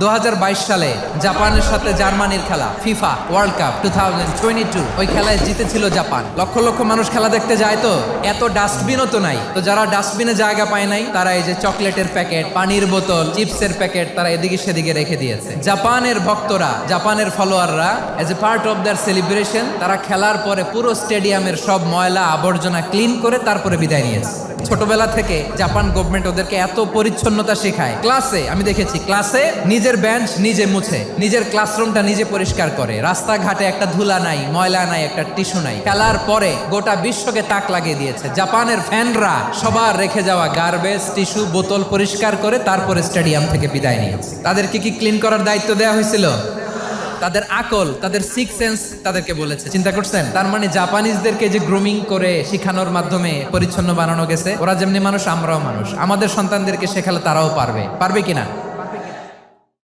2022 সালে জাপানের সাথে জার্মানির খেলা ফিফা ওয়ার্ল্ড কাপ 2022 ওই খেলায় জিতেছিল জাপান। লক্ষ লক্ষ মানুষ খেলা দেখতে যায়, তো এত ডাস্টবিনও তো নাই, তো যারা ডাস্টবিনে জায়গা পায় নাই তারা এই যে চকলেটের প্যাকেট, পানির বোতল, চিপসের প্যাকেট তারা এদিকে সেদিকে রেখে দিয়েছে। জাপানের ভক্তরা, জাপানের ফলোয়াররা as a part of their celebration তারা খেলার পরে পুরো স্টেডিয়ামের সব ময়লা আবর্জনা ক্লিন করে তারপরে বিদায় নিয়েছে। ছোটবেলা থেকে জাপান গভর্নমেন্ট ওদেরকে এত পরিচ্ছন্নতা শেখায়। ক্লাসে আমি দেখেছি, ক্লাসে নিজের বেঞ্চ নিজে মুছে, নিজের ক্লাসরুমটা নিজে পরিষ্কার করে, রাস্তাঘাটে একটা ধুলা নাই, ময়লা নাই, একটা টিস্যু নাই। খেলার পরে গোটা বিশ্বকে তাক লাগিয়ে দিয়েছে। জাপানের ফ্যানরা সবার রেখে যাওয়া গার্বেজ, টিস্যু, বোতল পরিষ্কার করে তারপরে স্টেডিয়াম থেকে বিদায় নিয়েছে। তাদেরকে কি ক্লিন করার দায়িত্ব দেওয়া হয়েছিল? তাদের আকল, তাদের সিক্স সেন্স তাদেরকে বলেছে। চিন্তা করছেন? তার মানে জাপানিজদেরকে যে গ্রুমিং করে শিখানোর মাধ্যমে পরিচ্ছন্ন বানানো গেছে। ওরা যেমনি মানুষ, আমরাও মানুষ। আমাদের সন্তানদেরকে শেখালে তারাও পারবে কিনা?